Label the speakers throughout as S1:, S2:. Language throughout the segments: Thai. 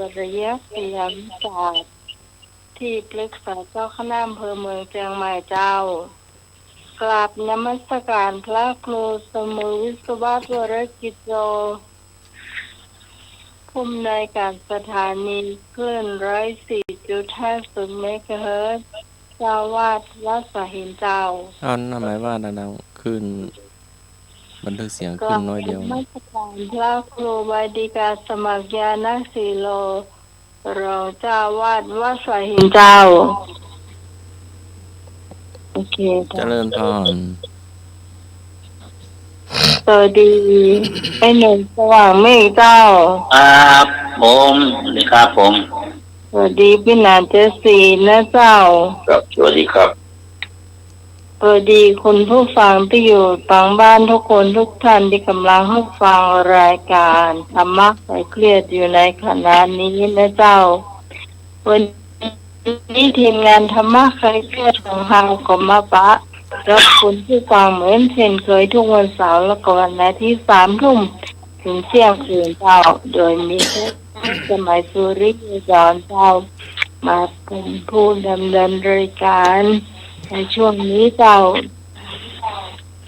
S1: สุริยะเสียมศาสตร์ที่ปรึกษาเจ้าคณะอำเภอเมืองเชียงใหม่เจ้ากราบนมัสการพระครูสมุวิศวะวรกิจโยผู้อำนวยการสถานีคลื่น104.50 เมกะเฮิรตซ์เจ้าวาดวัดสะหินเจ้า
S2: เอาหน้าหมายว่าดังๆขึ้นบันทึกเสียง
S1: กราบ
S2: ขึ้นน้อยเดียวน
S1: มัสการพระครูบดิกาสมัครญาณสีโลรองเจ้าวาดวัดสะหินเจ้าโอเค
S2: เจริญพร
S1: สวัสดีไอ้หนุ่มสว่างเมฆเจ้า
S3: ครับผมนี่ครับผม
S1: สวัสดีพี่นานเจสีนะเจ้า
S3: ครับสวัสดีครับ
S1: สวัสดีคุณผู้ฟังที่อยู่ต่างบ้านทุกคนทุกท่านที่กำลังรับฟังรายการธรรมะคลายเครียดอยู่ในขณะนี้นะเจ้าวันนี้ทีมงานธรรมะคลายเครียดของเราก็มาปะรับคุณผู้ฟังเหมือนเช่นเคยทุกวันเสาร์และก็วันอาทิตย์3 ทุ่มถึงเที่ยงคืนเจ้าโดยมีสมัยสุริยจรเจ้ามาเป็นผู้ดำเนินรายการในช่วงนี้เจ้า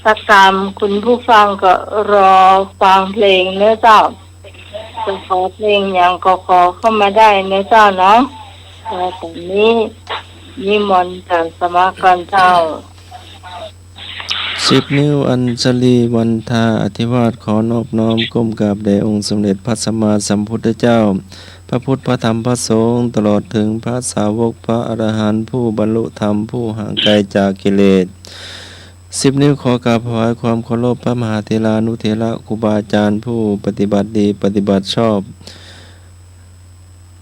S1: สักตามคุณผู้ฟังก็รอฟังเพลงเนื้อเจ้าจะขอเพลงอย่างก็ขอเข้ามาได้เนื้อเจ้าเนาะแต่ตอนนี้นิมนต์จากสมากรเจ้า
S2: 10 นิ้วอัญชลีวันทาอธิวาทขอนอบน้อมก้มกราบแด่องค์สมเด็จพระสัมมาสัมพุทธเจ้าพระพุทธพระธรรมพระสงฆ์ตลอดถึงพระสาวกพระอรหันต์ผู้บรรลุธรรมผู้ห่างไกลจากกิเลส10 นิ้วขอกราบถวายความเคารพพระมหาเถรานุเถระครูบาอาจารย์ผู้ปฏิบัติดีปฏิบัติชอบ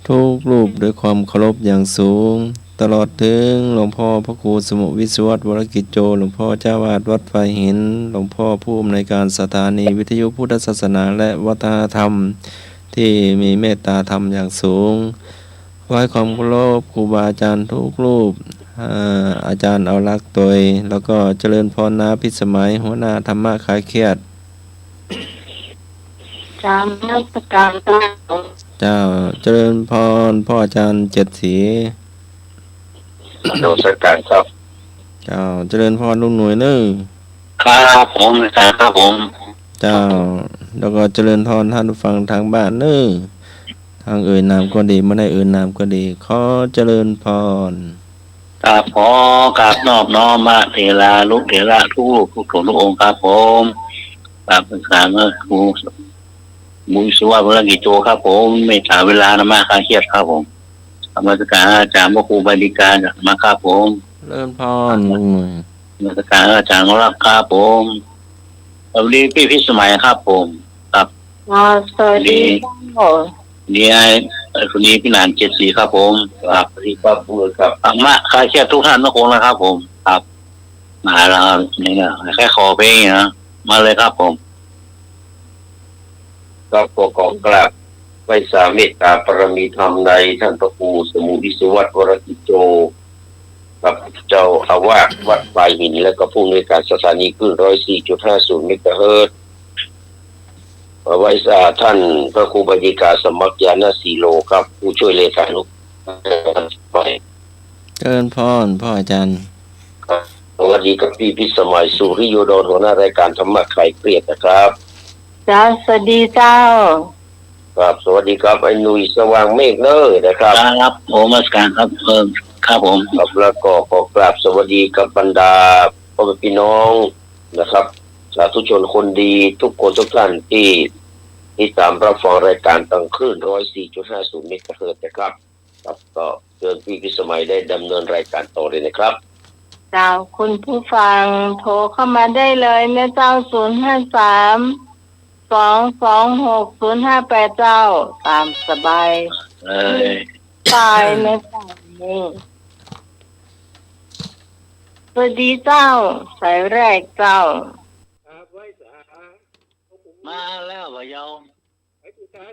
S2: ทุกรูปด้วยความเคารพอย่างสูงตลอดถึงหลวงพ่อพระครูสมุวิศวะวรกิจโจหลวงพ่อเจ้าวาดวัดไฟหินหลวงพ่อผู้อำนวยการสถานีวิทยุพุทธศาสนาและวัฒนธรรมที่มีเมตตาธรรมอย่างสูงไว้ความเคารพครูบาอาจารย์ทุกรูปอาจารย์เอารักตัวแล้วก็เจริญพรนาพิสมัยหัวหน้าธรรมะคลายเครียด
S1: จามนักการเ
S2: จ้าเจริญพรพ่ออาจารย์เจ็ดศรี
S3: โดสการครับ
S2: เจ้าเจริญพรลุงหน่วยเนอ
S3: ครับผมครับผม
S2: เจ้าแล้วก็เจริญพรท่านผู้ฟังทางบ้านเนอทางเอ่ยนามก็ดีไม่ได้เอ่ยนามก็ดีขอเจริญพร
S3: ครับขอกราบนอบน้อมมาเถราลูกเถระทุกทุกองค์ครับผมกราบเป็นการครูมุสวะวรกิจโจครับผมไม่ถาเวลานมาคาเครียดครับผมธรรมสการอาจารย์พระครูบดิการมาครับผม
S2: เจริญพรลุงหน่วย
S3: ธรรมสการอาจารย์รักครับผมสวัสดีพี่พิสมัยครับผมครับ
S1: สวัสดี
S3: นี่ไอ้คนนี้พี่นาน74ครับผมครับสวัสดีครับพูดครับธรรมะคลายเครียดทุกท่านทุกคนนะครับผมครับมาแล้วนี่นะแค่ขอเพลงนะมาเลยครับผม
S4: ก็ขอกราบไว้สาเมตตาปรมีธรรมในท่านพระครูสมุวิศวะวรกิจโจกับเจ้าอาวาสวัดปลายหินและก็ผู้อำนวยการสถานีคลื่น104.50 เมกะเฮิรตซ์ไว้ท่านพระครูบดิกาสมัครญาณสีโลครับผู้ช่วยเลขานุการ
S2: เจริญพรพ่ออาจารย์
S4: สวัสดีกับพี่พิสมัยสุริโยดลหัวหน้ารายการธรรมะคลายเครียดนะครับ
S1: จ้าสวัสดีเจ้า
S4: ครับสวัสดีครับไอ้หนุ่ยสว่างเมฆเนอนะครับ
S3: ครับผมมาสการครับครับผม
S4: ครับแล้วก็ขอกราบสวัสดีกับบรรดาพ่อแม่พี่น้องนะครับสาธุชนคนดีทุกคนทุกท่านที่ตามรับฟังรายการตั้งคลื่น104.50 เมกะเฮิรตซ์นะครับครับก็เชิญพี่พิสมัยได้ดำเนินรายการต่อเลยนะครับ
S1: เจ้าคุณผู้ฟังโทรเข้ามาได้เลยนะเจ้า053-226-058เจ้าตามสบายตายนะเจ้านี่สวัสดีเจ้าสายแรกเจ้า
S3: มาแล้วบ่ยาว
S5: ไอ้ผู้ชาย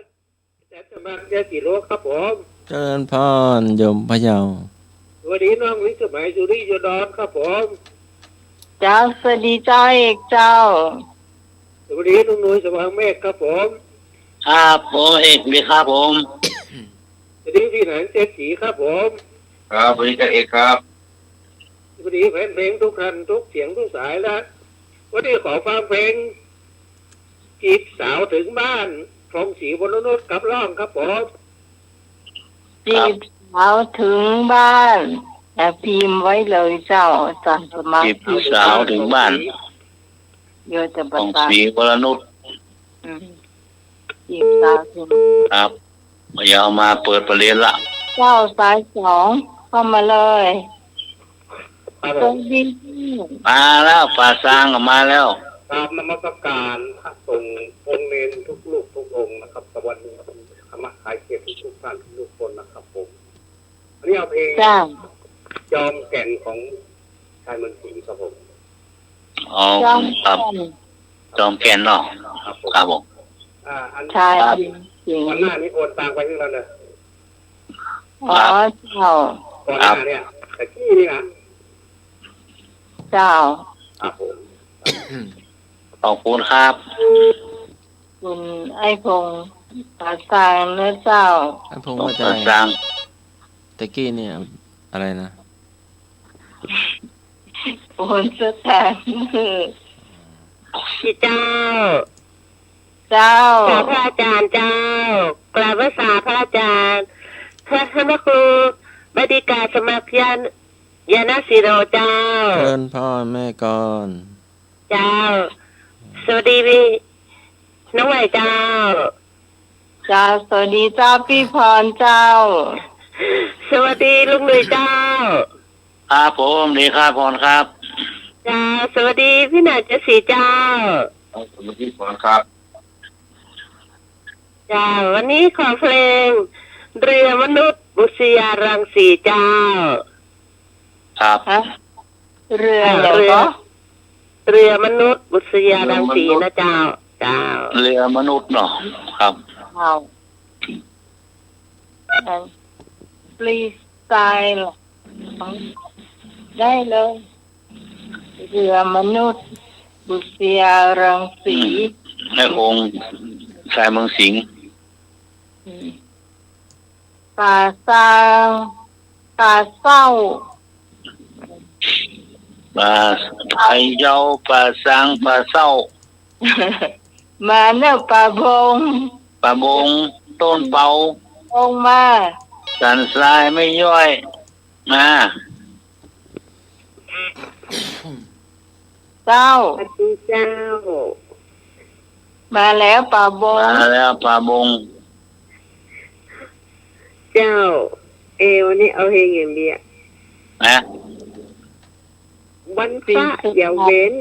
S5: แต่สมัครเจกี่โลครับผม
S2: เจริญพรโยมพะเยา
S5: สวัสดีน้องวิสมัยสุริยดรครับผม
S1: เจ้าสวัสดีเจ้าเอกเจ้า
S5: สวัสดีลุงหนุ่ยสว่างเมฆครับผม
S3: ครับผมเอกดีครับผม
S5: ดีพี่หนานเจสีครับผม
S4: ครับบริการเอกครับ
S5: สวัสดีแฟนเพลงทุกท่านทุกเสียงทุกสายนะวันนี้ขอฟังเพลงจีบสาวถึงบ้านพรหมศรีวรนุชกับร้องครับผม
S1: จีบสาวถึงบ้านแต่พิมพ์ไว้เลยเจ้าจันสมา
S3: จีบ
S1: ธิ
S3: สาวถึงบ้าน
S1: โยจะ
S3: ข
S1: ประ
S3: อง
S1: สา
S3: ศรีวรนุช
S1: อืมจีบสาวถึง
S3: ครับอย่าเอามาเปิดประเด็นละ
S1: เจ้าสายสองเข้ามาเลย
S5: ครับ
S1: ส
S5: ผ
S1: วั
S5: ม
S1: สดี
S3: มาแล้วป่าซางก็มาแล้ว
S5: ตามนมัสการพระสงฆ์องค์เนรทุกลูกทุกองค์นะครับสวัสดีธรรมะขายเกียรติทุกท่านทุกคนนะครับผมอันนี้เอาเพลง
S1: เจ้า
S5: จอมแก่นของชายเมืองสิงห์ครับผม
S3: อ๋อ
S1: จ้อง
S3: ครับ จอมแก่นเนาะ
S5: ครับผม
S3: ครับผม
S5: อัน
S1: ชายหญิง
S5: วันหน้านี้โอนตังไปที่เราเนี่ย
S1: อ๋อเจ้า
S5: ก่อนหน้าเนี่ยแต่กี้นี่นะ
S1: เจ้า
S5: ครับผม
S3: ขอบคุณครับ
S1: คุณไอ้พงษ์ปาสางเนื้อเจ้า
S2: ไอ้พง
S3: ขอบ
S2: ว่าใจ
S3: ป่าซาง
S2: ตะกี้เนี่ยอะไรนะ
S1: โอนสแตนมือ
S6: พี่เจ้า
S1: เจ้าก
S6: ราบพระอาจารย์เจ้ากราบพระสาพระอาจารย์พระธรรมครูบดิกาสมัครยานสิโรเจ้า
S2: เชิญพ่อแม่ก่อน
S6: เจ้า สวัสดีพี่น้องใหม่เจ้า
S1: เจ้าสวัสดีเจ้าพี่พรเจ้า
S6: สวัสดีลุงหนุ่ยเจ้า
S3: ครับผมดีครับพรครับ
S6: เจ้า สวัสดีพี่หนาเจสีเจ้า
S4: สวัสดีครับ
S6: เจ้า วันนี้ขอเพลงเรือมนุษย์บุษยารังสีเจ้า
S3: ครับ
S1: ฮะ เรือเหร
S6: เรือ
S1: อ
S6: เรือมนุษย์บุษยารังสีนะเจ้า เจ้า
S3: เรือมนุษย์เนาะครับ
S1: เอาฟรีสไตล์ได้เลย เรือมนุษย์ บุษยารังสี
S3: แม่คงชายเมืองสิงห์
S1: ป่าซางป่าเศร้า
S3: ป่าไทยเจ้าป่าซางป่าเศร้า
S1: มาเนอะป่าบง
S3: ป่าบงต้นเปา
S1: องมา
S3: สันทรายไม่ย่อยมา
S1: เจ้า
S6: สวัสดีเจ้า
S1: มาแล้วป่าบง
S3: มาแล้วป่าบง
S6: เจ้า วันนี้เอาเพลงอย่างเดียว
S3: นะ
S6: วันพระอย่าเว้น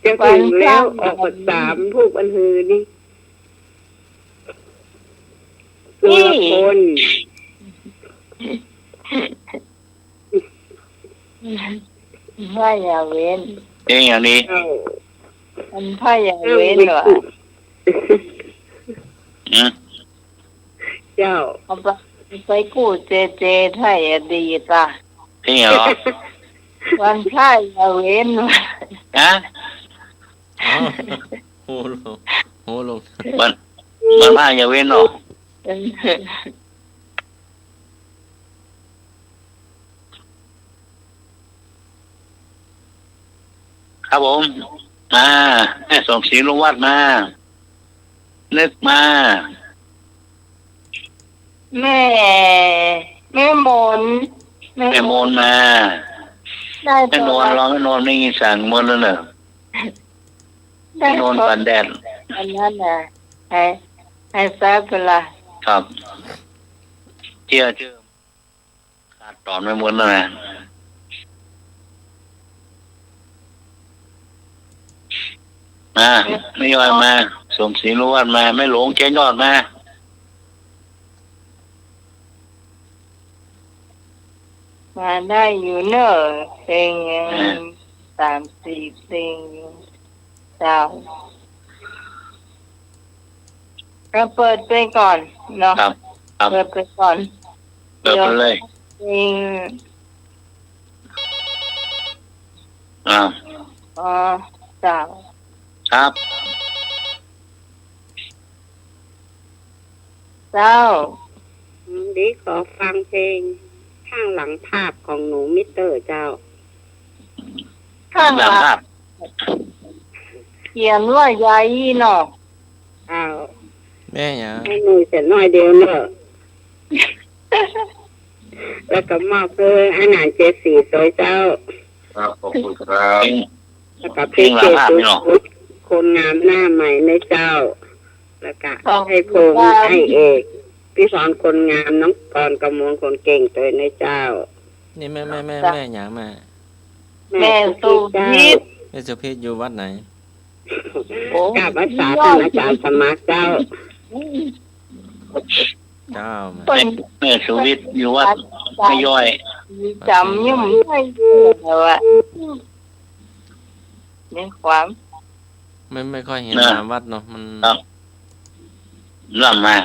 S6: จะถึงแล้วออกพรรษาผู้บันฮือนี่ตัวละคน
S1: ผ้าอย่าเว้น
S3: เองอย่างนี้
S6: เจ้า
S1: มันผ้าอย่าเว้นเหรอ
S3: อืม
S6: เจ้า
S1: เอาไปกู้เจเจถ้าอย่าดีจ้ะ
S3: เองเหรอ
S1: วันผ้าอย่าเว้น
S3: นะ
S2: อ๋อโหลงโหลง
S3: มันมาอย่าเว้นเนาะครับผมมาแม่สมศรีลุงวัดมานึกมา
S1: แม่แม่มน
S3: แม่โมนมา
S1: ได้
S3: แม่โนนรอแม่โนนไม่ยินสั่งมนแล้วเนอะ
S1: ได้
S3: แม่โนนปันแดด
S1: อันนั้นน่ะให้แซ่บเวลา
S3: ครับเชื่อขาดตอนไม่หมดแล้วนะมาไม่ยอมมาสมศรีลุงวัดมาไม่หลงเจ๊ยอดมา
S1: มาได้อยู่เนอะเพลงยัง3-4เพลงเจ้าเราเปิดไปก่อนเนาะ
S3: ครับครับ
S1: เปิดไปก่อน
S3: เปิดไปเลย
S1: เพลง
S3: อ่า
S1: อ๋อเจ้า
S3: ครับ
S1: เจ้า
S6: ดีขอฟังเพลงข้างหลังภาพของหนูมิเตอร์เจ้า
S1: ข้างห
S3: หลั
S1: ลั
S3: ง
S1: ง
S3: ภาพ
S1: เขียนว่ายายเนาะ
S6: เอา
S2: แม่หยา
S6: ให้หนูเสร็จน้อยเดียวเนอะแล้วก็มอบเพื่ออาหารเจสีโดยเจ้า
S4: ครับขอบคุณครับ
S6: แล้วก็พี่เจสุดคนงามหน้าใหม่ในเจ้า แล้วก็ให้พงให้เอกพี่สอนคนงามน้องกรกำมวลคนเก่งตัวในเจ้า
S2: นี่แม่หยาแม่
S1: แม่สุพิษ
S2: แม่สุเพชรอยู่วัดไหน
S1: โอ้
S6: กับภาษาท่านอาจารย์สมัครเจ้า
S2: เจ้าแม่
S1: คน
S3: แม่สุวิทย์อยู่วัดไม่ย่อย
S1: จำยังไม่ได้แต่ว่าในความ
S2: ไม่ค่อยเห็นตามวัดเนาะมัน
S3: ครับล่ำมา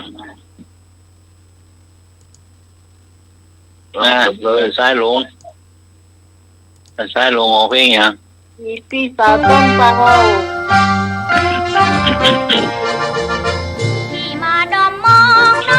S3: เลยซ้ายลงซ้ายลงออกเพลงอย่าง
S1: มีพี่สาวต้องเปา